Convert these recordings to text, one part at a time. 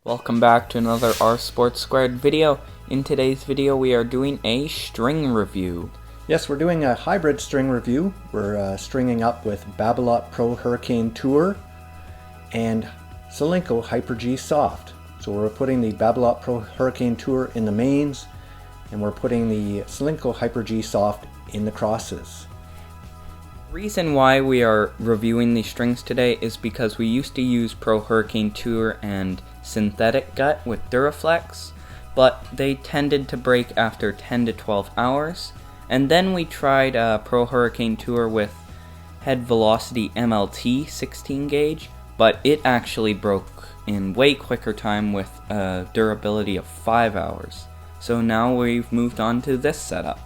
Welcome back to another R Sports Squared video. In today's video we are doing a string review. Yes, we're doing a hybrid string review. We're stringing up with Babolat Pro Hurricane Tour and Solinco Hyper-G Soft. So we're putting the Babolat Pro Hurricane Tour in the mains and we're putting the Solinco Hyper-G Soft in the crosses. The reason why we are reviewing these strings today is because we used to use Pro Hurricane Tour and Synthetic Gut with Duraflex, but they tended to break after 10 to 12 hours. And then we tried Pro Hurricane Tour with Head Velocity MLT 16 gauge, but it actually broke in way quicker time with a durability of 5 hours. So now we've moved on to this setup.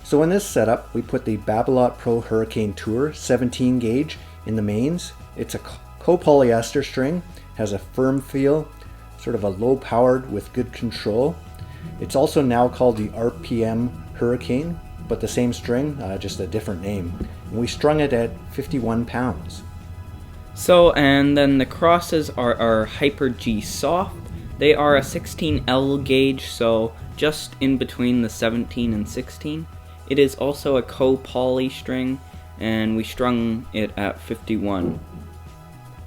So in this setup, we put the Babolat Pro Hurricane Tour 17 gauge in the mains. It's a copolyester string, has a firm feel, sort of a low powered with good control. It's also now called the RPM Hurricane, but the same string, just a different name. And we strung it at 51 pounds. So, and then the crosses are our Hyper-G Soft. They are a 16L gauge, so just in between the 17 and 16. It is also a co-poly string, and we strung it at 51.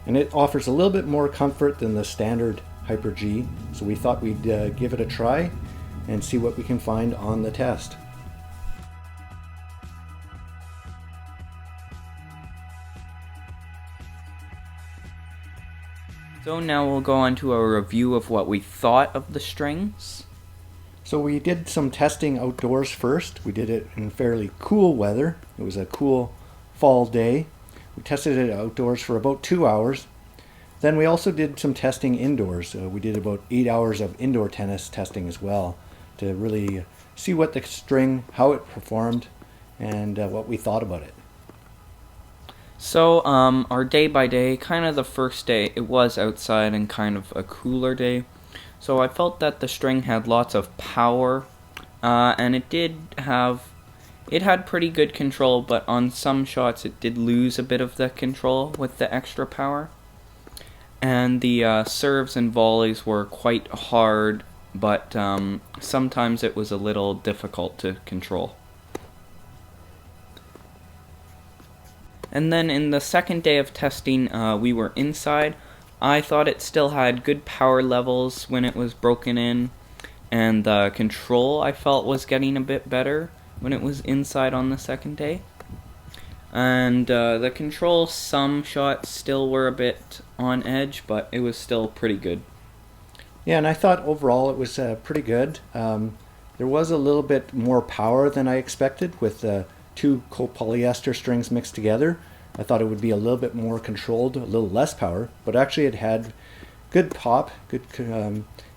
And it offers a little bit more comfort than the standard Hyper-G, so we thought we'd give it a try and see what we can find on the test. So now we'll go on to a review of what we thought of the strings. So we did some testing outdoors first. We did it in fairly cool weather. It was a cool fall day. We tested it outdoors for about 2 hours. Then we also did some testing indoors. We did about 8 hours of indoor tennis testing as well to really see what the string, how it performed, and what we thought about it. So our day by day, kind of the first day, it was outside and kind of a cooler day. So I felt that the string had lots of power, and it had pretty good control, but on some shots it did lose a bit of the control with the extra power. And the serves and volleys were quite hard, but sometimes it was a little difficult to control. And then in the second day of testing, we were inside. I thought it still had good power levels when it was broken in, and the control I felt was getting a bit better when it was inside on the second day. And the control, some shots still were a bit on edge, but it was still pretty good. Yeah, and I thought overall it was pretty good. There was a little bit more power than I expected with the two copolyester strings mixed together. I thought it would be a little bit more controlled, a little less power, but actually it had good pop, good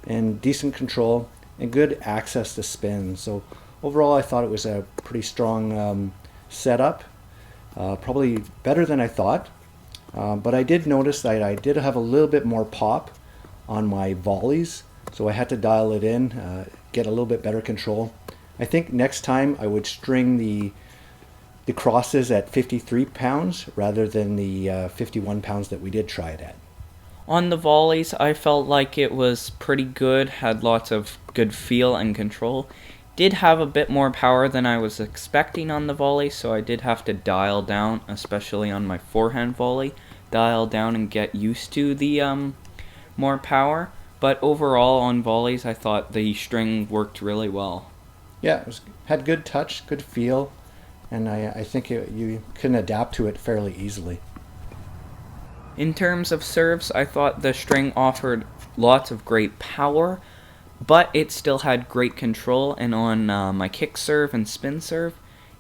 and decent control, and good access to spin. So overall I thought it was a pretty strong setup, probably better than I thought. But I did notice that I did have a little bit more pop on my volleys, so I had to dial it in, get a little bit better control. I think next time I would string the crosses at 53 pounds rather than the 51 pounds that we did try it at. On the volleys, I felt like it was pretty good, had lots of good feel and control. Did have a bit more power than I was expecting on the volley, so I did have to dial down, especially on my forehand volley, dial down and get used to the more power. But overall on volleys, I thought the string worked really well. Yeah, had good touch, good feel, and I think you can adapt to it fairly easily. In terms of serves, I thought the string offered lots of great power, but it still had great control, and on my kick serve and spin serve,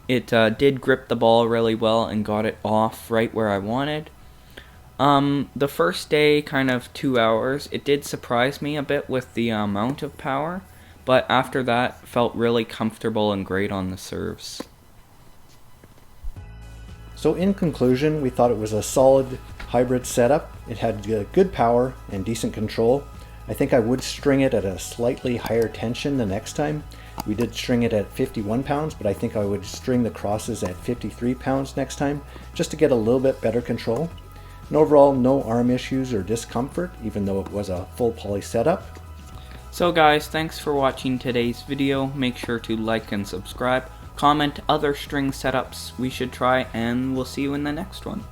it did grip the ball really well and got it off right where I wanted. The first day, kind of 2 hours, it did surprise me a bit with the amount of power, but after that, felt really comfortable and great on the serves. So in conclusion, we thought it was a solid hybrid setup. It had good power and decent control. I think I would string it at a slightly higher tension the next time. We did string it at 51 pounds, but I think I would string the crosses at 53 pounds next time, just to get a little bit better control. And overall, no arm issues or discomfort, even though it was a full poly setup. So guys, thanks for watching today's video. Make sure to like and subscribe. Comment other string setups we should try, and we'll see you in the next one.